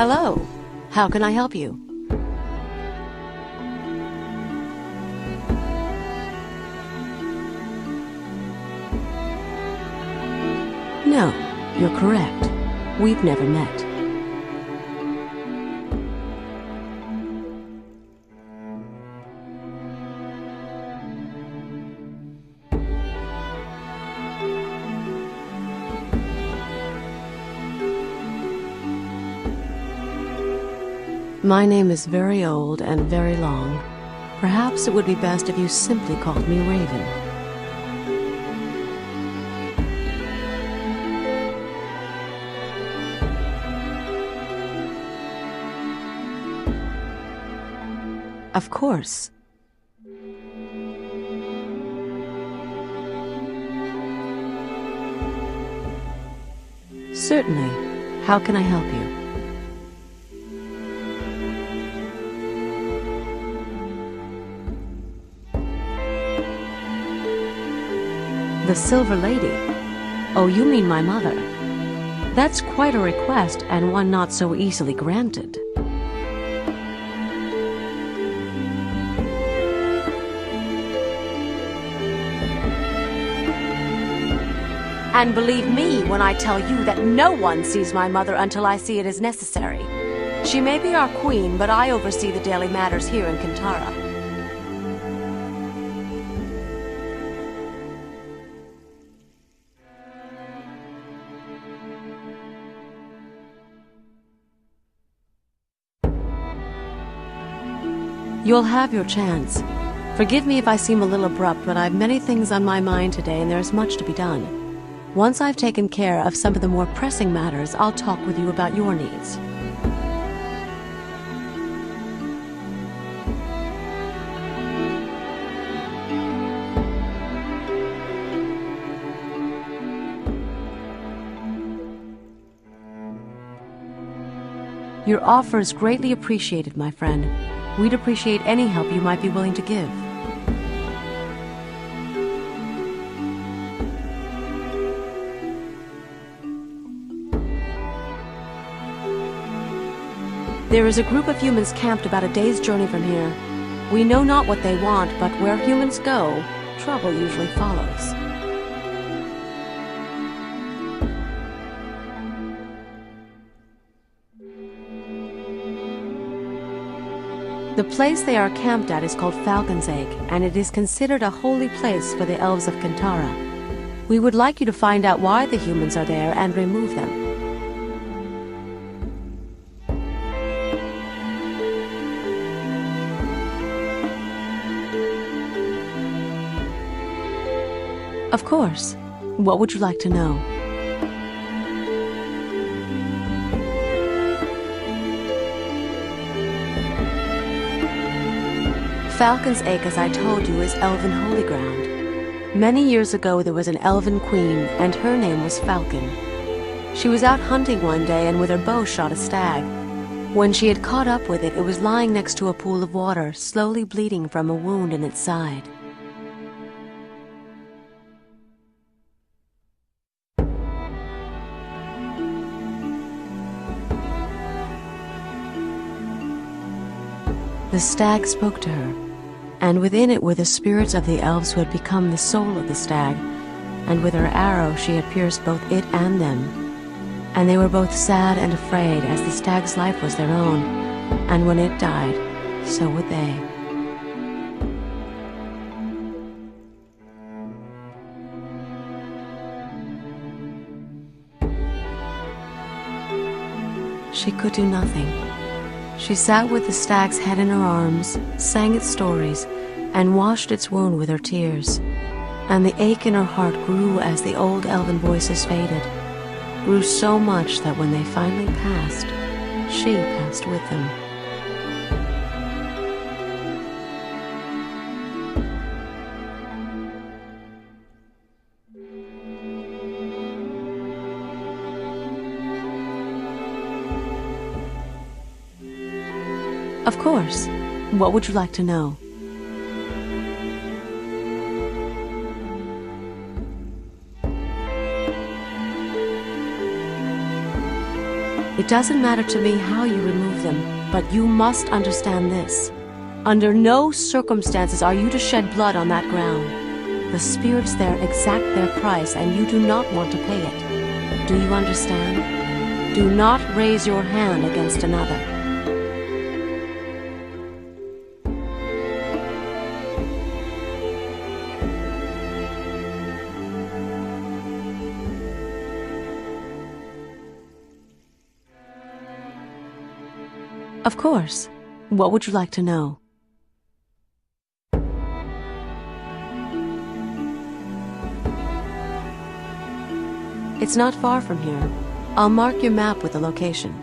Hello. How can I help you? No, you're correct. We've never met. My name is very old and very long. Perhaps it would be best if you simply called me Raven. Of course. Certainly. How can I help you? The Silver Lady? Oh, you mean my mother. That's quite a request, and one not so easily granted. And believe me when I tell you that no one sees my mother until I see it is necessary. She may be our queen, but I oversee the daily matters here in Kintara. You'll have your chance. Forgive me if I seem a little abrupt, but I've many things on my mind today and there's much to be done. Once I've taken care of some of the more pressing matters, I'll talk with you about your needs. Your offer is greatly appreciated, my friend. We'd appreciate any help you might be willing to give. There is a group of humans camped about a day's journey from here. We know not what they want, but where humans go, trouble usually follows. The place they are camped at is called Falcon's Egg, and it is considered a holy place for the elves of Kintara. We would like you to find out why the humans are there and remove them. Of course. What would you like to know? Falcon's Egg, as I told you, is elven holy ground. Many years ago there was an elven queen, and her name was Falcon. She was out hunting one day and with her bow shot a stag. When she had caught up with it, it was lying next to a pool of water, slowly bleeding from a wound in its side. The stag spoke to her, and within it were the spirits of the elves who had become the soul of the stag, and with her arrow she had pierced both it and them. And they were both sad and afraid, as the stag's life was their own, and when it died, so would they. She could do nothing. She sat with the stag's head in her arms, sang its stories, and washed its wound with her tears. And the ache in her heart grew as the old elven voices faded, grew so much that when they finally passed, she passed with them. Of course. What would you like to know? It doesn't matter to me how you remove them, but you must understand this. Under no circumstances are you to shed blood on that ground. The spirits there exact their price, and you do not want to pay it. Do you understand? Do not raise your hand against another. Of course. What would you like to know? It's not far from here. I'll mark your map with the location.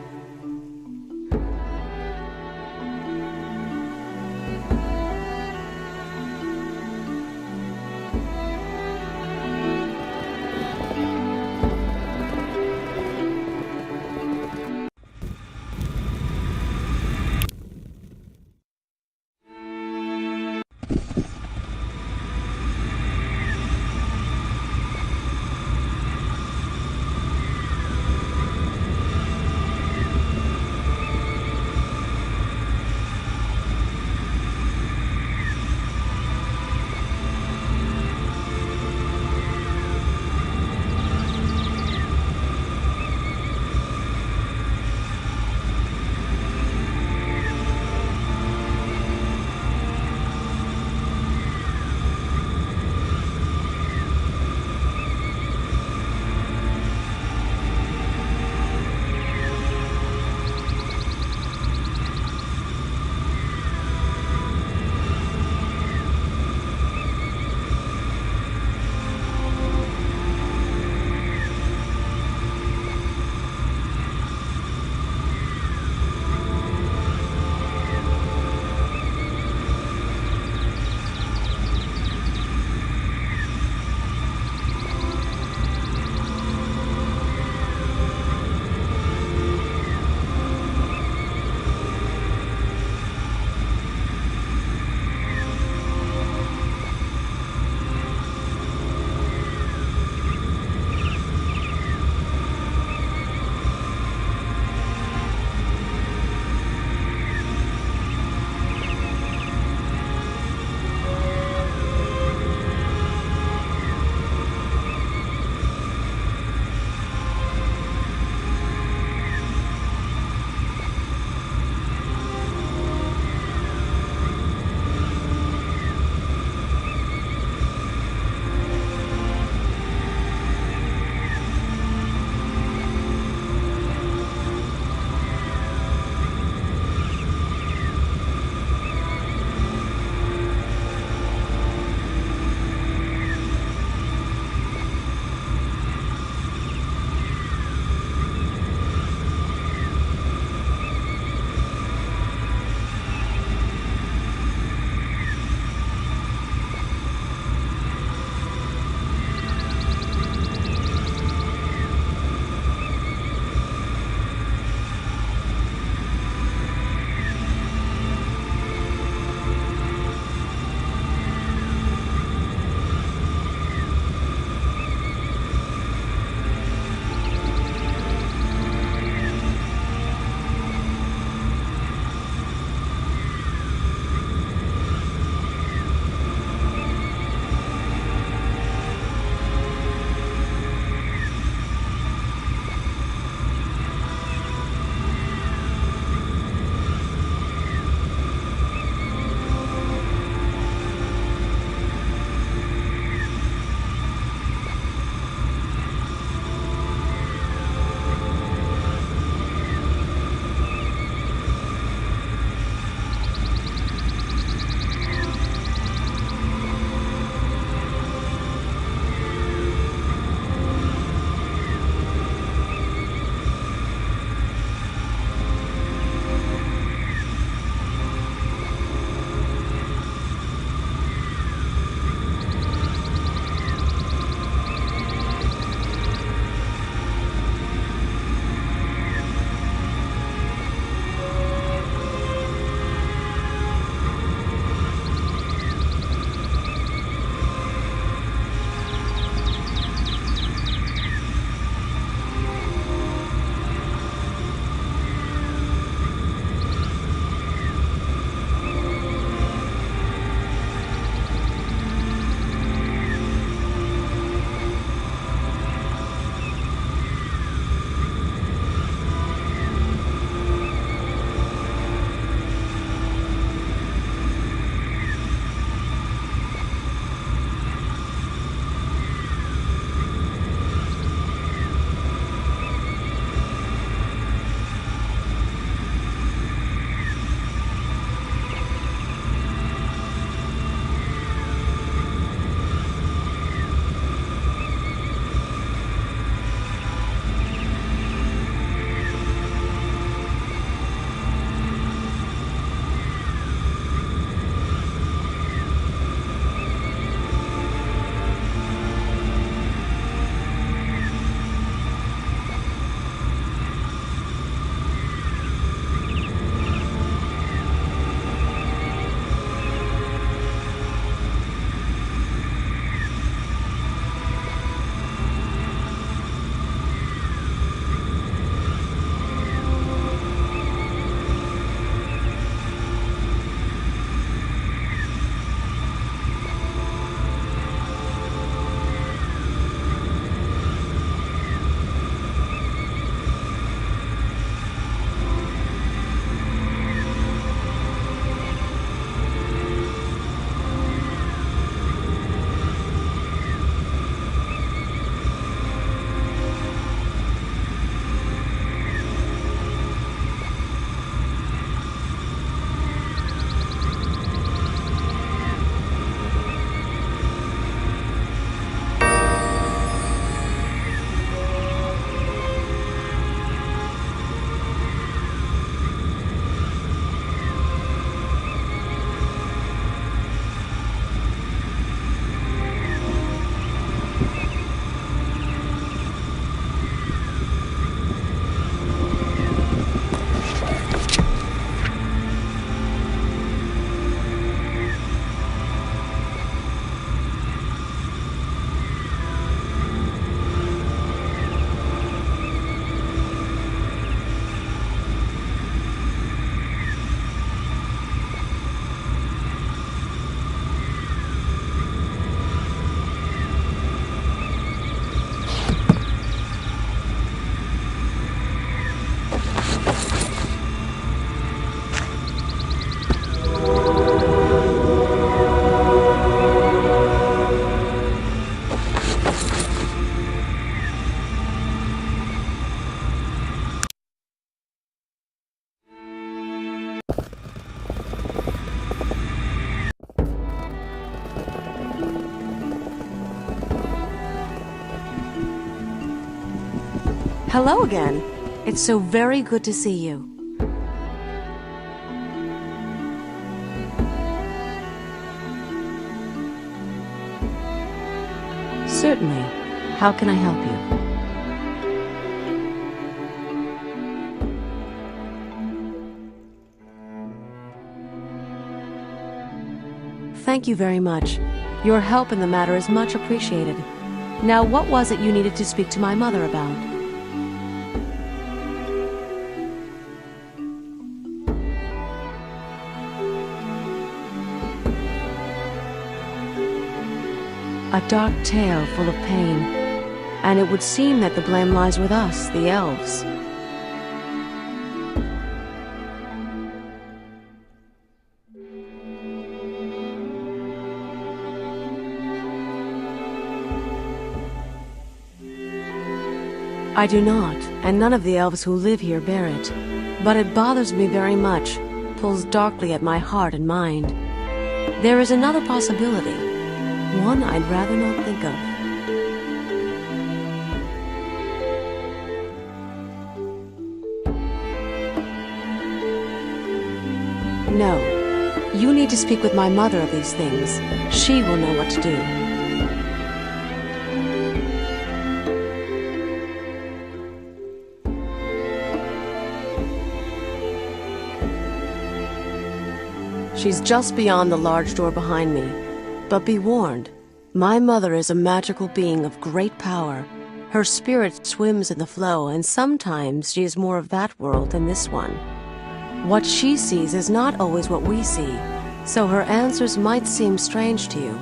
Hello again. It's so very good to see you. Certainly. How can I help you? Thank you very much. Your help in the matter is much appreciated. Now, what was it you needed to speak to my mother about? A dark tale full of pain, and it would seem that the blame lies with us, the elves. I do not, and none of the elves who live here bear it. But it bothers me very much, pulls darkly at my heart and mind. There is another possibility, one I'd rather not think of. No, you need to speak with my mother of these things. She will know what to do. She's just beyond the large door behind me. But be warned, my mother is a magical being of great power. Her spirit swims in the flow, and sometimes she is more of that world than this one. What she sees is not always what we see, so her answers might seem strange to you.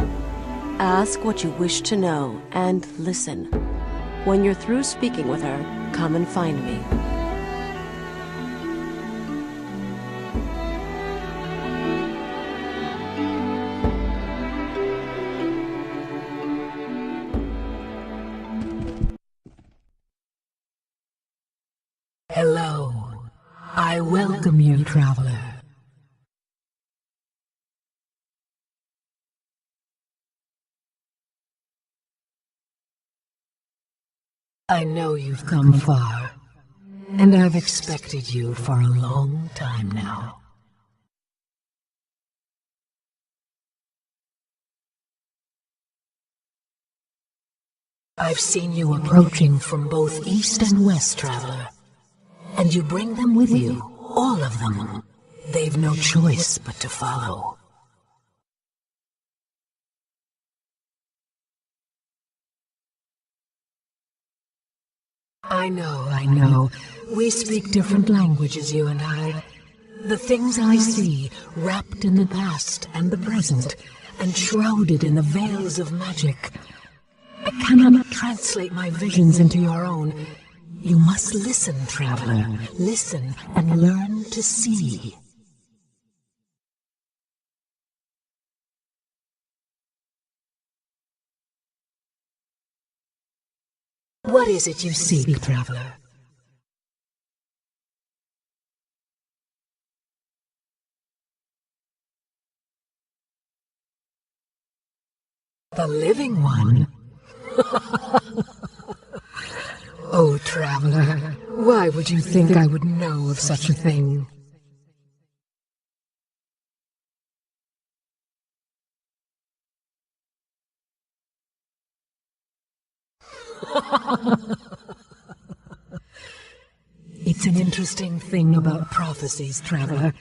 Ask what you wish to know, and listen. When you're through speaking with her, come and find me. Hello. I welcome you, traveler. I know you've come far, and I've expected you for a long time now. I've seen you approaching from both east and west, traveler. And you bring them with you, all of them. They've no choice but to follow. I know. We speak different languages, you and I. The things I see, wrapped in the past and the present, and shrouded in the veils of magic. I cannot translate my visions into your own. You must listen, traveler. Listen and learn to see. What is it you seek, traveler? The living one? Oh, traveler, why would you think I would know of such a thing? It's an interesting thing about prophecies, traveler.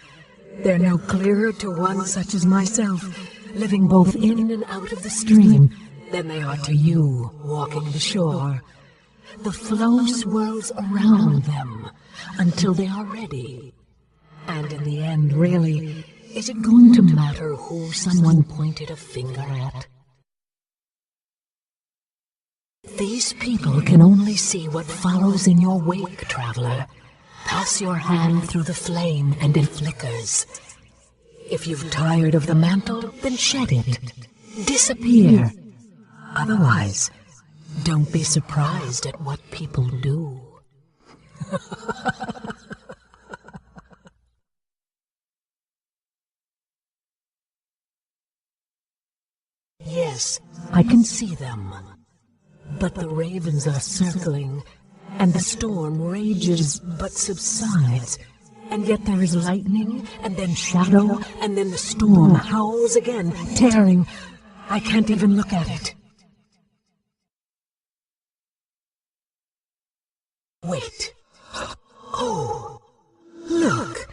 They're no clearer to one such as myself, living both in and out of the stream, than they are to you, walking the shore. The flow swirls around them until they are ready. And in the end, really, is it going to matter who someone pointed a finger at? These people can only see what follows in your wake, traveler. Pass your hand through the flame and it flickers. If you've tired of the mantle, then shed it. Disappear. Otherwise, don't be surprised at what people do. Yes, I can see them. But the ravens are circling, and the storm rages but subsides. And yet there is lightning, and then shadow, and then the storm howls again, tearing. I can't even look at it. Wait. Oh, look.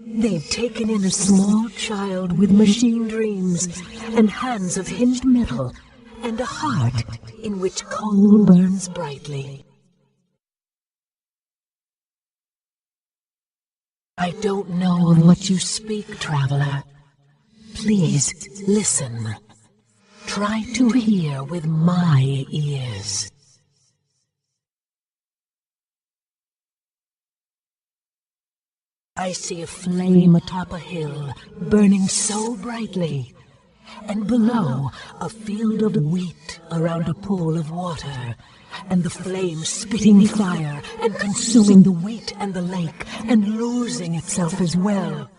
They've taken in a small child with machine dreams, and hands of hinged metal, and a heart in which coal burns brightly. I don't know of what you speak, traveler. Please, listen. Try to hear with my ears. I see a flame atop a hill, burning so brightly, and below a field of wheat around a pool of water, and the flame spitting fire and consuming the wheat and the lake, and losing itself as well.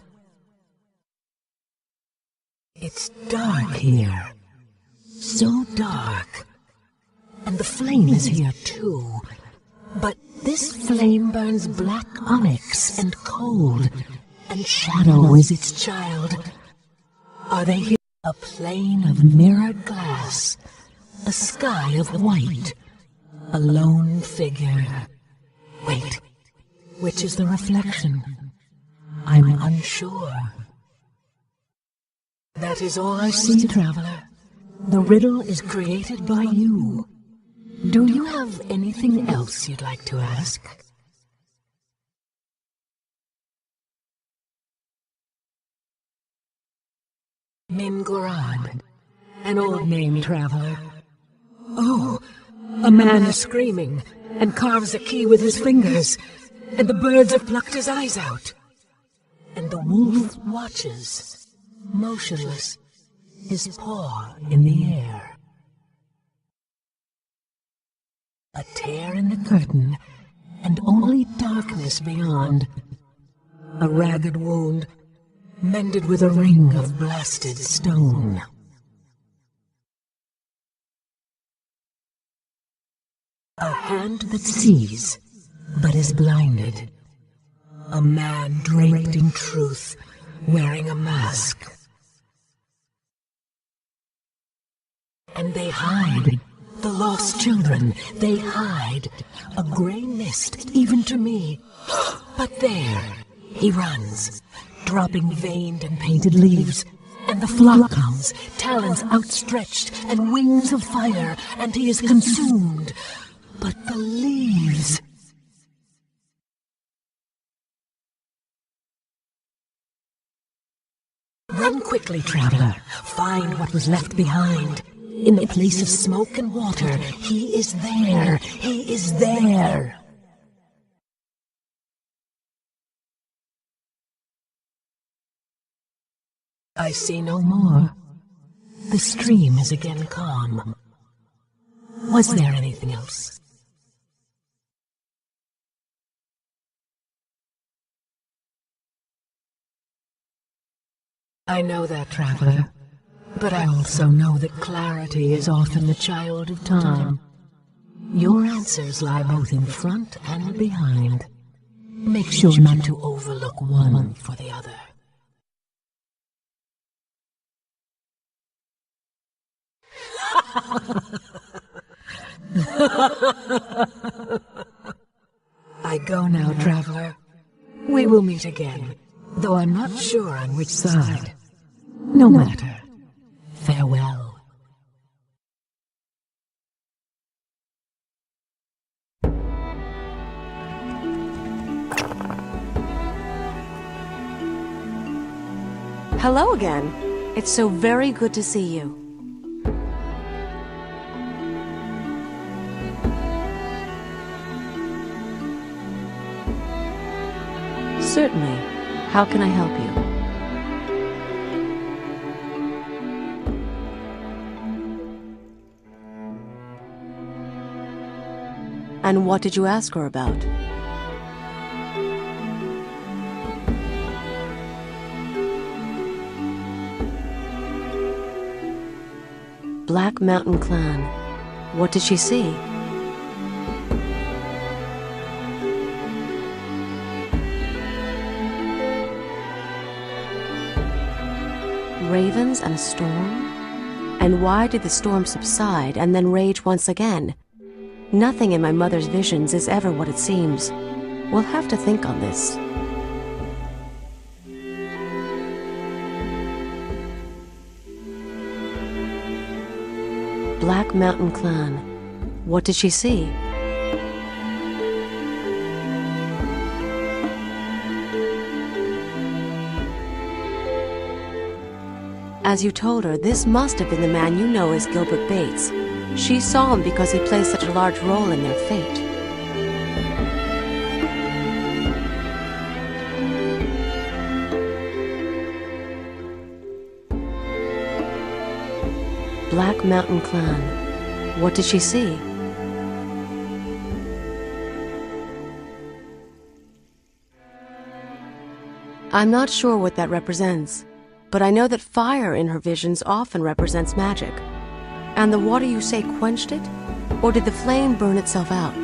It's dark here, so dark, and the flame is here too, but this flame burns black onyx and cold, and shadow is its child. Are they here? A plain of mirrored glass, a sky of white, a lone figure. Wait, which is the reflection? I'm unsure. That is all I see, traveler. The riddle is created by you. Do you have anything else you'd like to ask? Masquerade, an old name, traveler. Oh, a man is screaming and carves a key with his fingers, and the birds have plucked his eyes out. And the wolf watches, motionless, his paw in the air. A tear in the curtain, and only darkness beyond. A ragged wound, mended with a ring of blasted stone. A hand that sees, but is blinded. A man draped in truth, wearing a mask. And they hide, the lost children, they hide. A grey mist, even to me. But there, he runs, dropping veined and painted leaves, and the flock comes, talons outstretched, and wings of fire, and he is consumed. But the leaves... Run quickly, traveler. Find what was left behind. In the place of smoke and water, he is there. He is there. I see no more. The stream is again calm. Was there anything else? I know that, traveler, but I also know that clarity is often the child of time. Your answers lie both in front and behind. Make sure not to overlook one for the other. I go now, traveler. We will meet again, though I'm not sure on which side. No matter. Farewell. Hello again. It's so very good to see you. Certainly. How can I help you? And what did you ask her about? Black Mountain Clan. What did she see? ravens and a storm? And why did the storm subside and then rage once again? Nothing in my mother's visions is ever what it seems. We'll have to think on this. Black Mountain Clan. What did she see? As you told her, this must have been the man you know as Gilbert Bates. She saw him because he plays such a large role in their fate. Black Mountain Clan. What did she see? I'm not sure what that represents, but I know that fire in her visions often represents magic. And the water you say quenched it? Or did the flame burn itself out?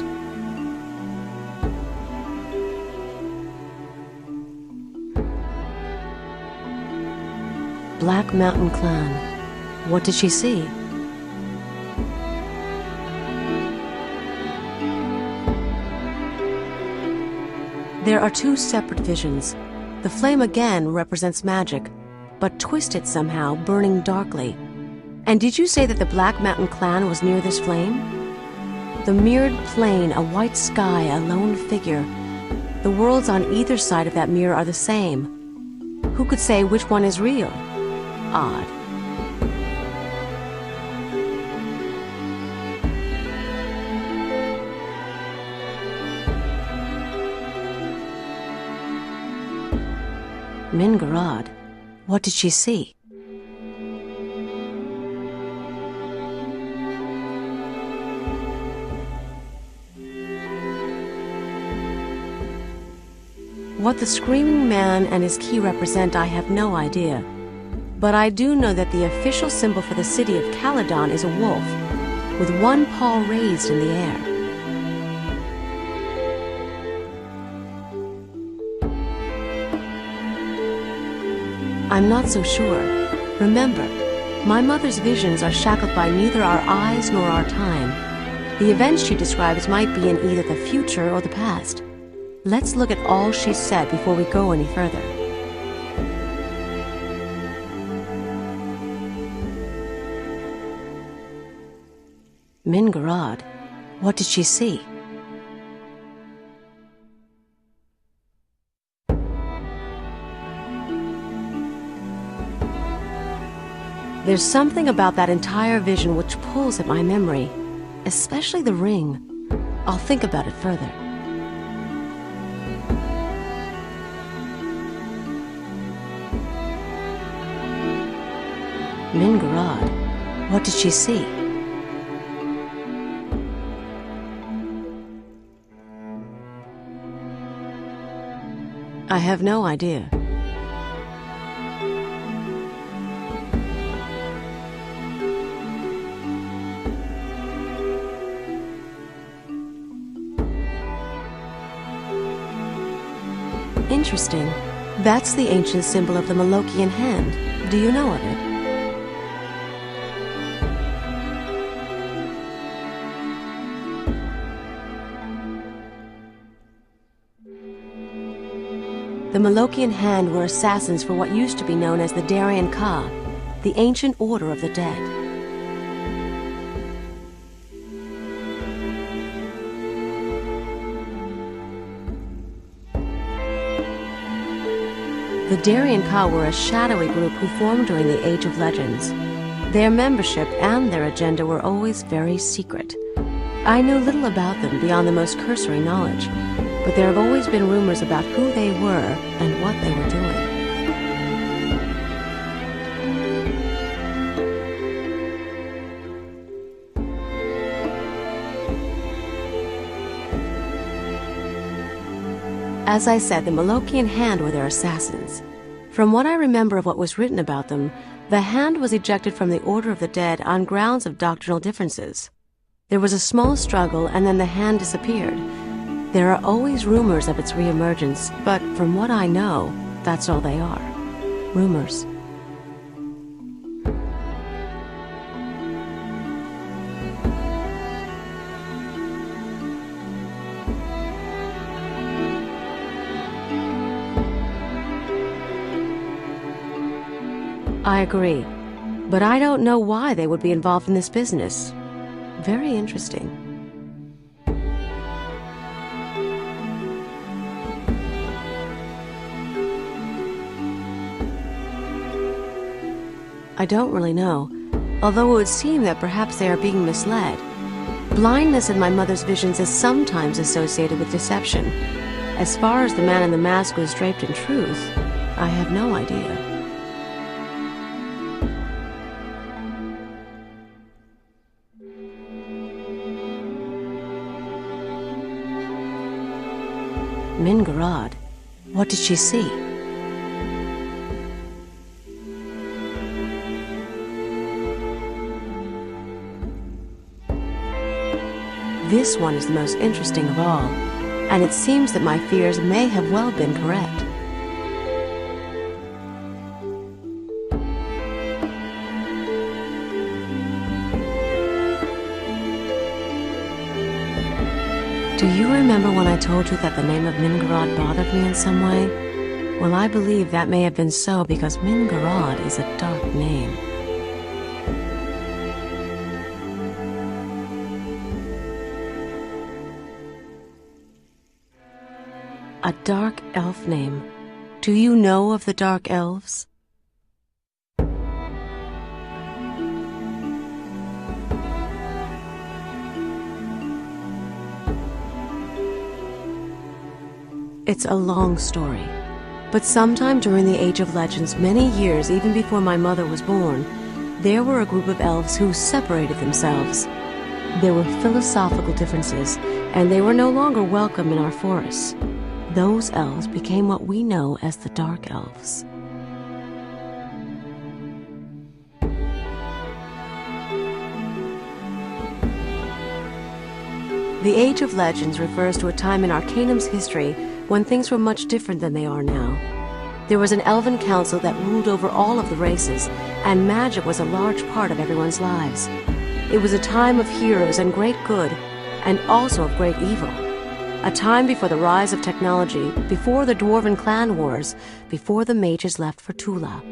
Black Mountain Clan. What did she see? There are two separate visions. The flame again represents magic, but twisted somehow, burning darkly. And did you say that the Black Mountain Clan was near this flame? The mirrored plain, a white sky, a lone figure. The worlds on either side of that mirror are the same. Who could say which one is real? Odd. Masquerade. What did she see? What the Screaming Man and his key represent, I have no idea. But I do know that the official symbol for the city of Caledon is a wolf, with one paw raised in the air. I'm not so sure. Remember, my mother's visions are shackled by neither our eyes nor our time. The events she describes might be in either the future or the past. Let's look at all she said before we go any further. Masquerade. What did she see? There's something about that entire vision which pulls at my memory, especially the ring. I'll think about it further. Masquerade. What did she see? I have no idea. Interesting. That's the ancient symbol of the Malokian hand. Do you know of it? The Malokian Hand were assassins for what used to be known as the Darien Ka, the ancient order of the dead. The Darien Ka were a shadowy group who formed during the Age of Legends. Their membership and their agenda were always very secret. I knew little about them beyond the most cursory knowledge, but there have always been rumors about who they were and what they were doing. As I said, the Malokian Hand were their assassins. From what I remember of what was written about them, the Hand was ejected from the Order of the Dead on grounds of doctrinal differences. There was a small struggle, and then the Hand disappeared. There are always rumors of its reemergence, but from what I know, that's all they are. Rumors. I agree, but I don't know why they would be involved in this business. Very interesting. I don't really know, although it would seem that perhaps they are being misled. Blindness in my mother's visions is sometimes associated with deception. As far as the man in the mask was draped in truth, I have no idea. Masquerade. What did she see? This one is the most interesting of all, and it seems that my fears may have well been correct. Do you remember when I told you that the name of Masquerade bothered me in some way? Well, I believe that may have been so because Masquerade is a dark name. A dark elf name. Do you know of the dark elves? It's a long story, but sometime during the Age of Legends, many years even before my mother was born, there were a group of elves who separated themselves. There were philosophical differences, and they were no longer welcome in our forests. Those elves became what we know as the Dark Elves. The Age of Legends refers to a time in Arcanum's history when things were much different than they are now. There was an elven council that ruled over all of the races, and magic was a large part of everyone's lives. It was a time of heroes and great good, and also of great evil. A time before the rise of technology, before the Dwarven clan wars, before the mages left for Tula.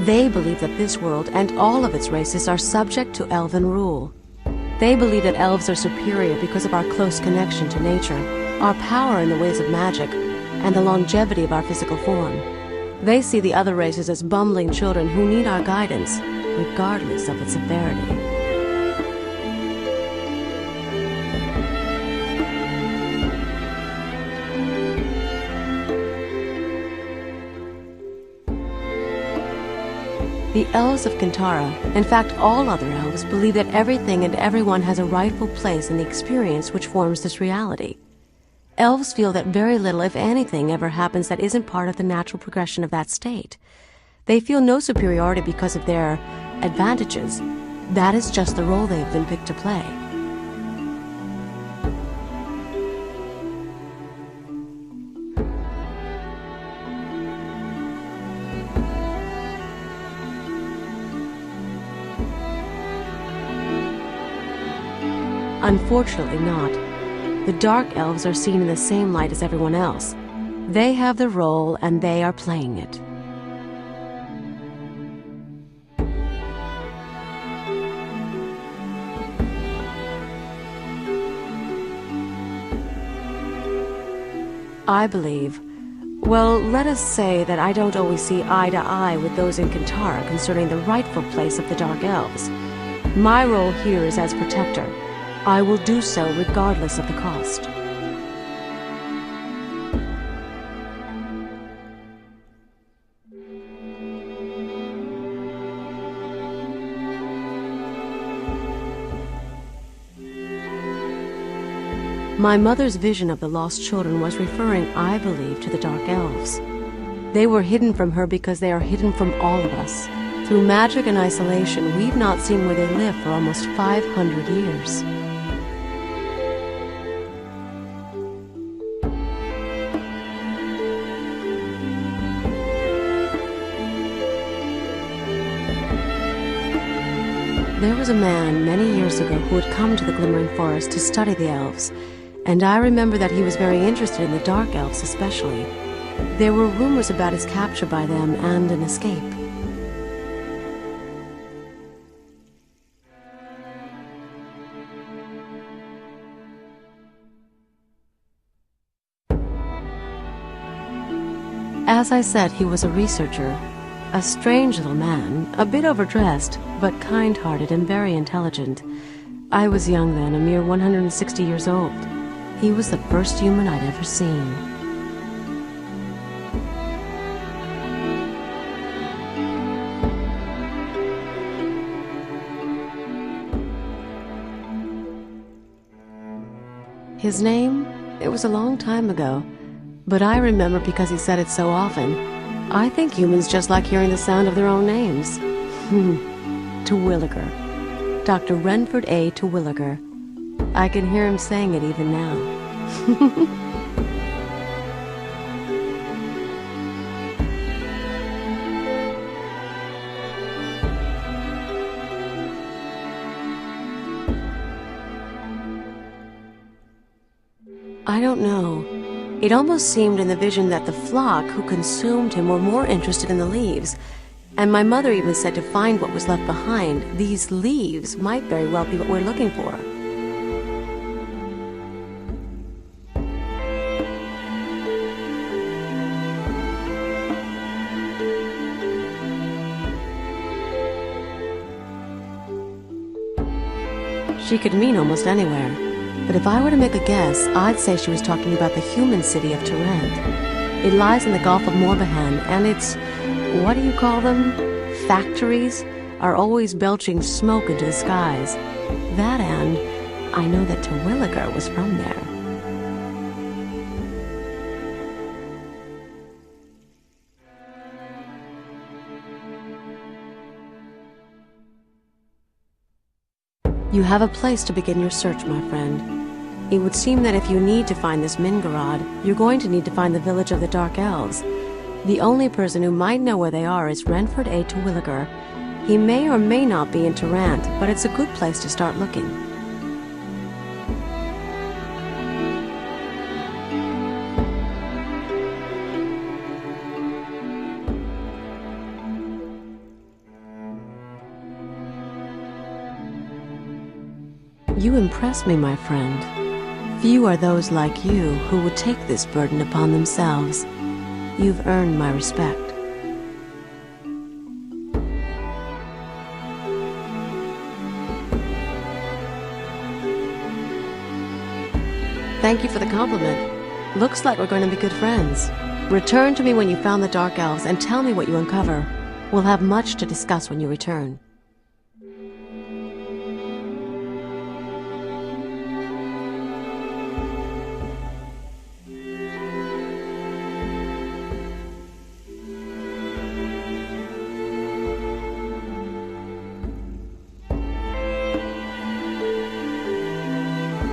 They believe that this world and all of its races are subject to elven rule. They believe that elves are superior because of our close connection to nature, our power in the ways of magic, and the longevity of our physical form. They see the other races as bumbling children who need our guidance, regardless of its severity. The elves of Kintara, in fact all other elves, believe that everything and everyone has a rightful place in the experience which forms this reality. Elves feel that very little, if anything, ever happens that isn't part of the natural progression of that state. They feel no superiority because of their advantages. That is just the role they have been picked to play. Unfortunately not. The Dark Elves are seen in the same light as everyone else. They have the role and they are playing it. I believe, well, let us say that I don't always see eye to eye with those in Kintara concerning the rightful place of the Dark Elves. My role here is as protector. I will do so regardless of the cost. My mother's vision of the lost children was referring, I believe, to the Dark Elves. They were hidden from her because they are hidden from all of us. Through magic and isolation, we've not seen where they live for almost 500 years. There was a man many years ago who had come to the Glimmering Forest to study the elves, and I remember that he was very interested in the Dark Elves especially. There were rumors about his capture by them and an escape. As I said, he was a researcher, a strange little man, a bit overdressed, but kind-hearted and very intelligent. I was young then, a mere 160 years old. He was the first human I'd ever seen. His name? It was a long time ago. But I remember because he said it so often. I think humans just like hearing the sound of their own names. Terwilliger. Dr. Renford A. Terwilliger. I can hear him saying it even now. I don't know. It almost seemed in the vision that the flock who consumed him were more interested in the leaves. And my mother even said to find what was left behind, these leaves might very well be what we're looking for. She could mean almost anywhere. But if I were to make a guess, I'd say she was talking about the human city of Tarant. It lies in the Gulf of Morbihan, and its, what do you call them? Factories are always belching smoke into the skies. That and I know that Terwilliger was from there. You have a place to begin your search, my friend. It would seem that if you need to find this Mingarad, you're going to need to find the village of the Dark Elves. The only person who might know where they are is Renford A. Terwilliger. He may or may not be in Tarant, but it's a good place to start looking. You impress me, my friend. Few are those like you who would take this burden upon themselves. You've earned my respect. Thank you for the compliment. Looks like we're going to be good friends. Return to me when you found the Dark Elves and tell me what you uncover. We'll have much to discuss when you return.